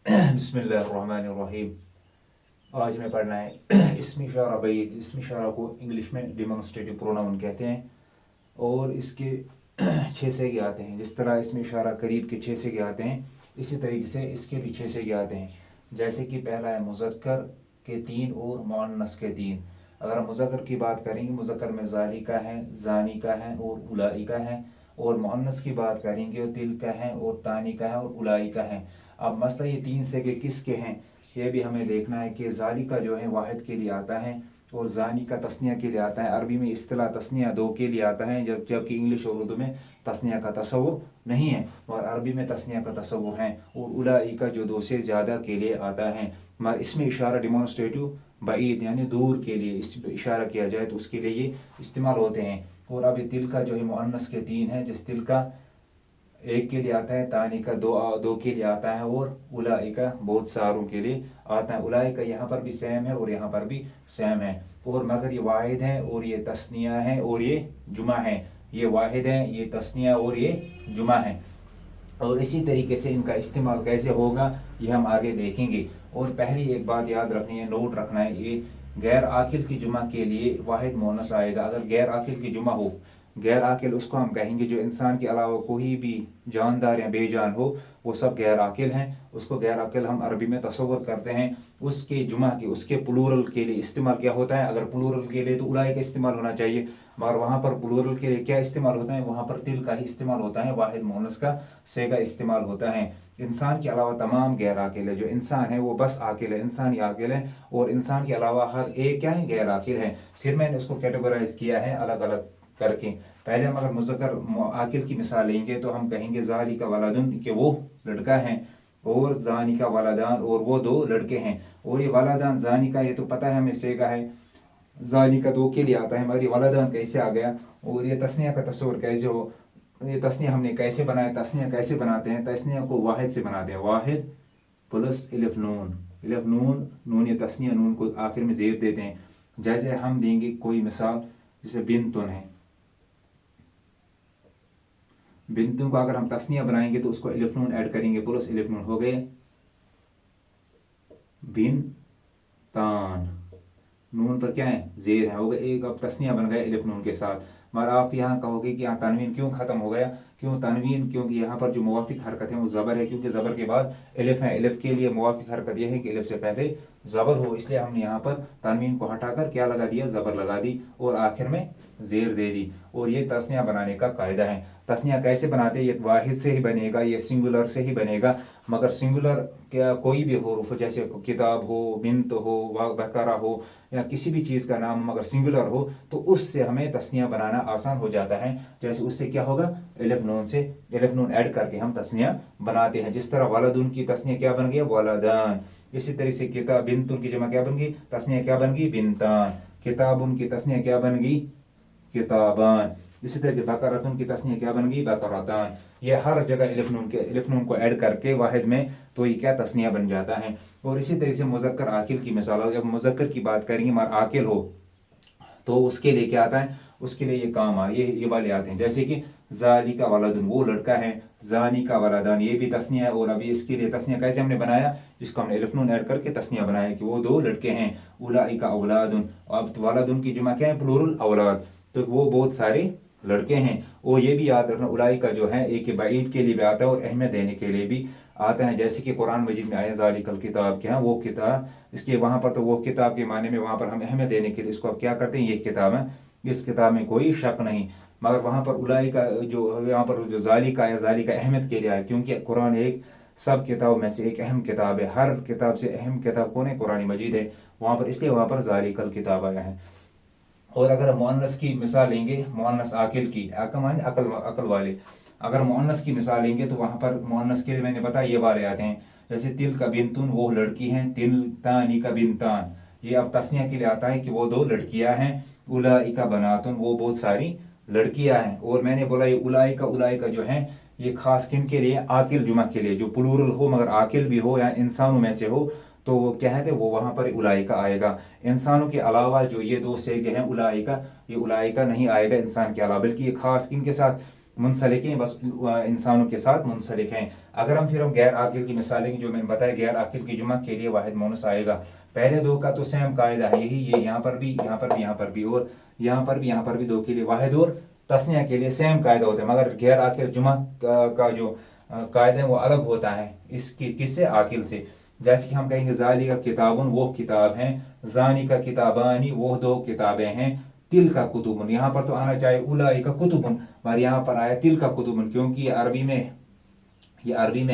बिस्मिल्लाहिर्रहमानिर्रहीम। आज में पढ़ना है इसम इशारा बैद। इसम इशारा को इंग्लिश में डिमॉन्स्ट्रेटिव प्रोनाउन कहते हैं और इसके छः सिगे आते हैं। जिस तरह इसम इशारा करीब के छः सिगे आते हैं, इसी तरीके से इसके भी छः सिगे आते हैं। जैसे कि पहला है मुज़क्कर के तीन और मुअन्नस के तीन। अगर हम मुज़क्कर की बात करेंगे, मुज़क्कर में ज़ालिका है, ज़ानिका है और उलाइका है। और मुअन्नस की बात करेंगे तो तिलका है और तानिका है और उलाइका है। अब मसला ये तीन सिगे किसके हैं, ये भी हमें देखना है कि ज़ालिका जो है वाहिद के लिए आता है और ज़ानी का तस्निया के लिए आता है। अरबी में इस्तिलाह तस्निया दो के लिए आता है, जबकि इंग्लिश और उर्दू में तस्निया का तसव्वुर नहीं है और अरबी में तस्निया का तसव्वुर है। और उलाइका जो दो से ज़्यादा के लिए आता है। मगर इसमें इशारा डिमॉन्स्ट्रेटिव बईद यानी दूर के लिए इस इशारा किया जाए तो उसके लिए ये इस्तेमाल होते हैं। और अब तिल का जो है मुअन्नस के तीन है। जिस तिल का एक के लिए आता है, तानी का दो के लिए आता है और उलाई का बहुत सारों के लिए आता है। उलाई का यहाँ पर भी सेम है और यहाँ पर भी सेम है। और मगर ये वाहिद है और ये तस्निया है और ये जुमा है। ये वाहिद है, ये तस्निया और ये जुमा है। और इसी तरीके से इनका इस्तेमाल कैसे होगा ये हम आगे देखेंगे। और पहली एक बात याद रखनी है, नोट रखना है, ये गैर आकिल की जुमा के लिए वाहिद मोनस आएगा। अगर गैर आकिल की जुमा हो, गैर आकिल उसको हम कहेंगे जो इंसान के अलावा कोई भी जानदार या बेजान हो, वो सब गैर आकिल हैं। उसको गैर आकिल हम अरबी में तसव्वुर करते हैं। उसके जुमा के उसके प्लूरल के लिए इस्तेमाल क्या होता है। अगर प्लूरल के लिए तो उलाई का इस्तेमाल होना चाहिए, मगर वहाँ पर प्लूरल के लिए क्या इस्तेमाल होता है, वहाँ पर तिल का ही इस्तेमाल होता है, वाहिद मोनस का सेगा इस्तेमाल होता है। इंसान के अलावा तमाम गैर आकिल है। जो इंसान है वो बस आकिल है, इंसान ही आकिल है और इंसान के अलावा हर एक क्या है, गैर आकिल है। फिर मैंने उसको कैटेगराइज किया है अलग अलग करके। पहले हम अगर मुज़क्कर आकिल की मिसाल लेंगे तो हम कहेंगे ज़ालिका वलदुन कि वो लड़का है, और ज़ानिका वलदान और वो दो लड़के हैं। और ये वलदान ज़ानिका ये तो पता है हमें सेगा है, ज़ानिका दो के लिए आता है, मगर ये वलदान कैसे आ गया और ये तस्निया का तस्वुर कैसे हो, ये तस्निया हमने कैसे बनाया। तस्निया कैसे बनाते हैं, तस्निया को वाहिद से बनाते हैं, वाहिद प्लस इलिफ नून। इलिफ नून, नून ये तस्निया, नून को आखिर में ज़ेर देते हैं। जैसे हम देंगे कोई मिसाल, जैसे बिनतुन है, बिंतुन को अगर हम तस्निया बनाएंगे तो उसको इलिफ नून ऐड करेंगे, प्लस इलिफ नून हो गए बिन तान। नून पर क्या है, जेर है, हो गया एक। अब तस्निया बन गया इलिफ नून के साथ। मगर आप यहाँ कहोगे कि यहाँ तनवीन क्यों खत्म हो गया, क्यों तनवीन, क्योंकि यहाँ पर जो मुवाफिक हरकत है वो ज़बर है, क्योंकि ज़बर के बाद इलिफ है। इलिफ के लिए मुवाफिक हरकत यह है कि इलिफ से पहले ज़बर हो, इसलिए हमने यहाँ पर तनवीन को हटाकर क्या लगा दिया, ज़बर लगा दी और आखिर में जेर दे दी। और ये तस्निया बनाने का कायदा है। तस्निया कैसे बनाते हैं, ये वाहिद से ही बनेगा, ये सिंगुलर से ही बनेगा। मगर सिंगुलर क्या कोई भी हो, जैसे किताब हो, बिन्त हो, बकरा हो या किसी भी चीज़ का नाम मगर सिंगुलर हो तो उससे हमें तस्निया बनाना आसान हो जाता है। जैसे उससे क्या होगा, इलिफ नून से इलिफ नून ऐड करके हम तस्निया बनाते हैं। जिस तरह वलदुन की तस्निया क्या बन गया, वलदान। इसी तरह से किताब बिन्तुन की जमा क्या बन गई, तस्निया क्या बन गई, बिनतान। किताबुन की तस्निया क्या बन गई, किताबान। इसी तरह से बकरतुन की तस्निया क्या बन गई, बकरतान। ये हर जगह इलिफ नून को ऐड करके वाहिद में तो ये क्या तस्निया बन जाता है। और इसी तरह से मुज़क्कर आकिल की मिसाल, जब मुज़क्कर की बात करेंगे मगर आकिल हो तो उसके लिए क्या आता है, उसके लिए ये काम ये वाले आते हैं। जैसे कि ज़ालिका वलदुन वो लड़का है, ज़ानी का वलदान ये भी तस्निया है। और अभी इसके लिए तस्निया कैसे हमने बनाया, जिसको हमने इलिफ नून ऐड करके तस्निया बनाया कि वो दो लड़के हैं। उलाइका औलादुन, अब वलदुन की जुमा क्या है, प्लूरल औलाद, तो वो बहुत सारे लड़के हैं। और ये भी याद रखना उलाई का जो है एक बईद के लिए भी आता है और अहमियत देने के लिए भी आता है। जैसे कि कुरान मजीद में आया ज़ालिकल किताब, क्या वो किताब, इसके वहां पर तो वो किताब के माने में वहां पर हम अहमियत देने के लिए इसको अब क्या करते हैं, ये किताब है, इस किताब में कोई शक नहीं। मगर वहां पर उलाई का जो यहाँ पर जो ज़ालिका है, ज़ालिका अहमियत के लिए आया, क्योंकि कुरान एक सब किताबों में से एक अहम किताब है। हर किताब से अहम किताब कौन है, कुरान मजीद है। वहां पर इसलिए वहां पर ज़ालिकल किताब आया है। और अगर मुअन्नस की मिसाल लेंगे, मुअन्नस आकिल की, आका माने अकल वाले, अगर मुअन्नस की मिसाल लेंगे तो वहां पर मुअन्नस के लिए मैंने बताया ये वाले आते हैं। जैसे तिल का बिनतुन वो लड़की हैं, तिल तानी का बिनतान ये अब तस्निया के लिए आता है कि वो दो लड़कियां हैं। उलाई का बनातुन वो बहुत सारी लड़कियां हैं। और मैंने बोला ये उलाई का जो है ये खास किन के लिए, आकिल जुमा के लिए, जो प्लूरल हो मगर आकिल भी हो या इंसानों में से हो तो वो क्या है, वो वहां पर उलाई का आएगा। इंसानों के अलावा जो ये दो सेगे हैं उलाई का, ये उलाई का नहीं आएगा इंसान के अलावा, बल्कि ये खास किन के साथ, मुंसलिक हैं, बस इंसानों के साथ मुंसलिक हैं। अगर हम गैर आकिल की मिसालें जो मैंने बताया, गैर आकिल की जुमा के लिए वाहिद मोनस आएगा। पहले दो का तो सेम कायदा है, यही ये यहाँ पर भी, यहाँ पर भी, यहाँ पर भी, और यहाँ पर भी, यहाँ पर भी दो के लिए वाहिद और तस्निया के लिए सेम कायदा होता है। मगर गैर आकिल जुमा का जो कायदा है वो अलग होता है इसकी किससे, आकिल से। जैसे कि हम कहेंगे जाली का किताबुन वो किताब हैं, जानी का किताबानी वो दो किताबें हैं, तिल का कुतुबुन, यहाँ पर तो आना चाहिए उलाई का कुतुबुन, मगर यहाँ पर आया तिल का कुतुबुन, क्योंकि ये अरबी में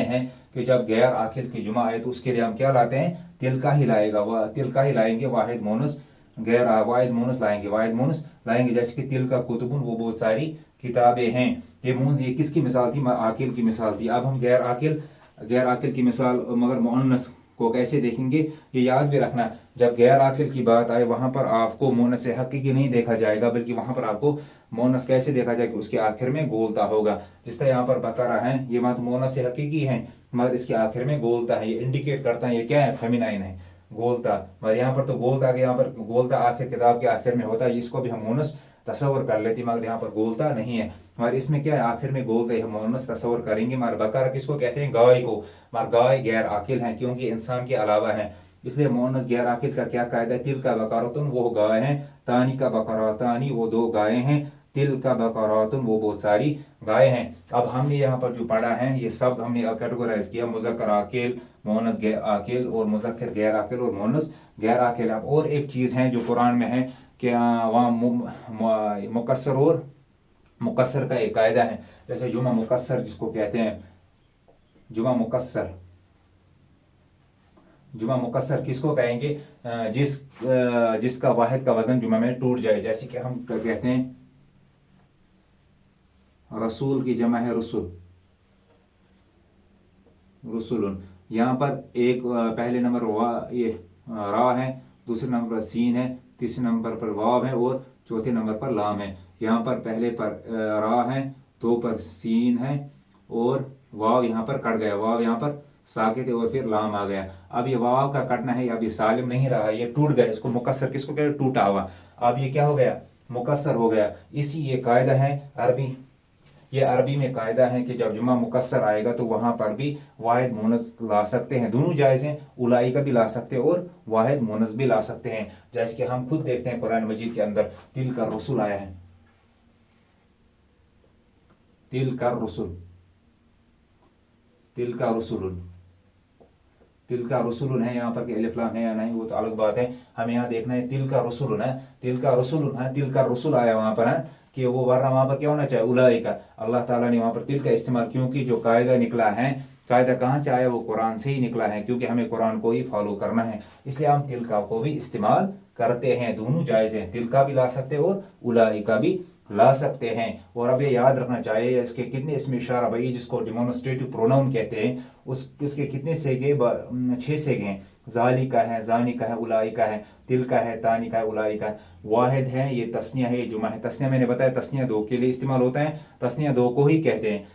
है कि जब गैर आखिर की जुमा आए तो उसके लिए हम क्या लाते हैं, तिल का ही लाएगा, वह तिल का ही लाएंगे, वाहिद मोनस गैर वाहिद मोनस लाएंगे, वाहिद मोनस लाएंगे। जैसे कि तिल का कुतुबुन वो बहुत सारी किताबें हैं। ये किसकी मिसाल थी, आकिल की मिसाल थी। अब हम गैर आकिल की मिसाल मगर मुअन्नस को कैसे देखेंगे, ये याद भी रखना। जब गैर आकिल की बात आए वहां पर आपको मुअन्नस हकीकी नहीं देखा जाएगा, बल्कि वहां पर आपको मुअन्नस कैसे देखा जाएगा, उसके आखिर में गोलता होगा। जिस तरह यहाँ पर बकरा है, ये बात मुअन्नस हकीकी है, मगर इसके आखिर में गोलता है, ये इंडिकेट करता है ये क्या है, फेमिनाइन है, गोलता। मगर यहाँ पर तो गोलता के, यहाँ पर गोलता आखिर किताब के आखिर में होता है, इसको भी हम मुअन्नस तस्वर कर लेते, मगर यहाँ पर गोलता नहीं है। मगर इसमें क्या है, आखिर में गोलता है, मुअन्नस तस्वर करेंगे। मगर बकरा किसको कहते हैं, गाय को। मगर गाय गैर आकिल है, क्योंकि इंसान के अलावा है, इसलिए मुअन्नस गैर आकिल का क्या कायदा है, तिल का बकरातुन वो गाय हैं, तानी का बकरातानी वो दो गायें हैं, तिल का बकरातुन वो बहुत सारी गायें हैं। अब हमने यहाँ पर जो पढ़ा है ये सब हमने कैटेगराइज किया, मुज़क्कर आकिल, मुअन्नस गैर आकिल, और मुज़क्कर गैर आकिल, और मुअन्नस गैर आकिल। अब और एक चीज है जो कुरान में है कि वहाँ मुकस्सर और मुकस्सर का एक कायदा है। जैसे जुमा मुकस्सर जिसको कहते हैं, जुमा मुकस्सर किसको कहेंगे, जिसका वाहिद का वजन जुमा में टूट जाए। जैसे कि हम कहते हैं रसूल की जमा है रसूलुन। यहाँ पर एक पहले नंबर ये रा है, दूसरे नंबर पर सीन है, तीसरे नंबर पर वाव है, और चौथे नंबर पर लाम है। यहाँ पर पहले पर रा है, दो पर सीन है, और वाव यहाँ पर कट गया, वाव यहाँ पर साकित है, और फिर लाम आ गया। अब ये वाव का कटना है, अब ये सालिम नहीं रहा, ये टूट गया, इसको मुकस्सर किसको कहते हैं, टूटा हुआ। अब ये क्या हो गया, मुकस्सर हो गया। इसी ये कायदा है अरबी में कायदा है कि जब जुमा मुकस्सर आएगा तो वहां पर भी वाहिद मुअन्नस ला सकते हैं, दोनों जायज हैं, उलाई का भी ला सकते हैं और वाहिद मुअन्नस भी ला सकते हैं। जैसे कि हम खुद देखते हैं कुरान मजीद के अंदर तिल का रसूल आया है, तिल का रसूल है, यहाँ पर अलिफ लाम है या नहीं वो तो अलग बात है, हमें यहाँ देखना है तिल का रसूल है, तिल का रसूल आया वहां पर है कि वो वरना वहां पर क्या होना चाहिए, उलाई का। अल्लाह ताला ने वहां पर तिल का इस्तेमाल, क्योंकि जो कायदा निकला है, कायदा कहाँ से आया, वो कुरान से ही निकला है, क्योंकि हमें कुरान को ही फॉलो करना है, इसलिए हम तिल का को भी इस्तेमाल करते हैं। दोनों जायज हैं, तिल का भी ला सकते हैं और उलाई का भी ला सकते हैं। और अब ये याद रखना चाहिए इसके कितने इसमें इशारा भाई, जिसको डिमोन्स्ट्रेटिव प्रोनाउन कहते हैं, उसके कितने सेगे, 6 सेगे हैं। जाली का है, जानी का है, उलाई का है, तिल का है, तानी का है, उलाई का है। वाहिद है, ये तस्निया है, ये जुमा है। तस्निया मैंने बताया तस्निया दो के लिए इस्तेमाल होता है, तस्निया दो को ही कहते हैं।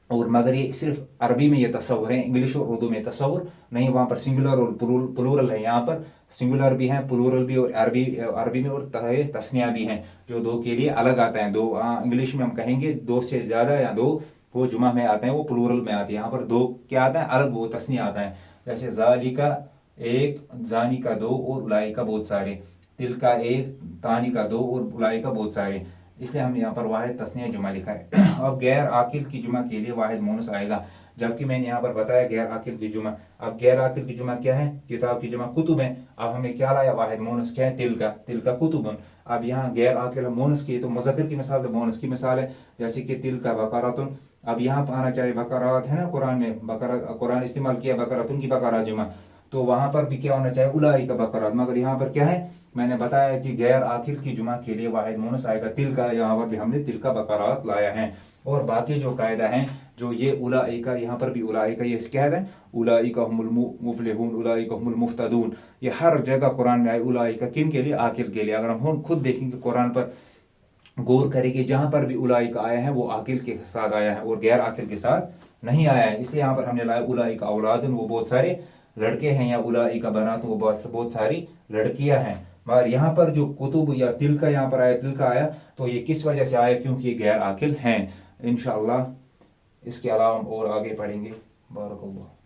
और मगर ये सिर्फ अरबी में ये तस्वुर है, इंग्लिश और उर्दू में तस्वुर नहीं। वहां पर सिंगुलर और प्लूरल है, यहाँ पर सिंगुलर भी है, प्लूरल भी, और अरबी में और तस्निया भी है, जो दो के लिए अलग आता है। दो इंग्लिश में हम कहेंगे दो से ज्यादा या दो, वो जुमा में आते हैं, वो प्लूरल में आते हैं। यहाँ पर दो क्या आता है, अलग, वो तस्निया आता है। जैसे जाली का एक, जानी का दो, और उलाई का बहुत सारे, तिल का एक, तानी का दो, और उलाई का बहुत सारे, इसलिए हमने यहाँ पर वाहिद तस्निया जुमा लिखा है। अब गैर आकिल की जुमा के लिए वाहिद मुअन्नस आएगा, जबकि मैंने यहाँ पर बताया गैर आकिल की जुमा। अब गैर आकिल की जुमा क्या है, किताब की जुमा कुतुब है। अब हमें क्या लाया, वाहिद मुअन्नस क्या है, तिल का कुतुबन। अब यहाँ गैर आकिल मुअन्नस की, तो मुज़क्कर की मिसाल तो मुअन्नस की मिसाल है, जैसे कि तिल का बकरातुन। अब यहाँ पर आना चाहिए बकरात है ना, कुरान में कुरान इस्तेमाल किया बकरातुन की बकरा जुमा, तो वहां पर भी क्या होना चाहिए, उलाई का बकरात। मगर यहाँ पर क्या है, मैंने बताया कि गैर आकिल की जुमा के लिए वाहिद मुअन्नस आएगा तिल का, यहाँ पर भी हमने तिल का बकरात लाया है। और बाकी जो कायदा है, जो ये उलाई का, यहाँ पर भी उलाई का ये क्या है, उलाई का हुमुल मुफलिहून, उलाई का हुमुल मुहतदून, ये हर जगह कुरान में आए उलाई का, किन के लिए, आकिल के लिए। अगर हम खुद देखेंगे कुरान पर गौर करेंगे, जहां पर भी उलाई का आया है वो आकिल के साथ आया है और गैर आकिल के साथ नहीं आया है, इसलिए यहाँ पर हमने लाया उलाई का औलादन, वो बहुत सारे लड़के हैं, या उलाई का बनात, वो बहुत सारी लड़कियां हैं। मगर यहाँ पर जो कुतुब या तिल का यहाँ पर आया, तिल का आया, तो ये किस वजह से आया, क्योंकि ये गैर आकिल हैं। انشاءاللہ اس کے علاوہ ہم اور آگے پڑھیں گے. بارک اللہ.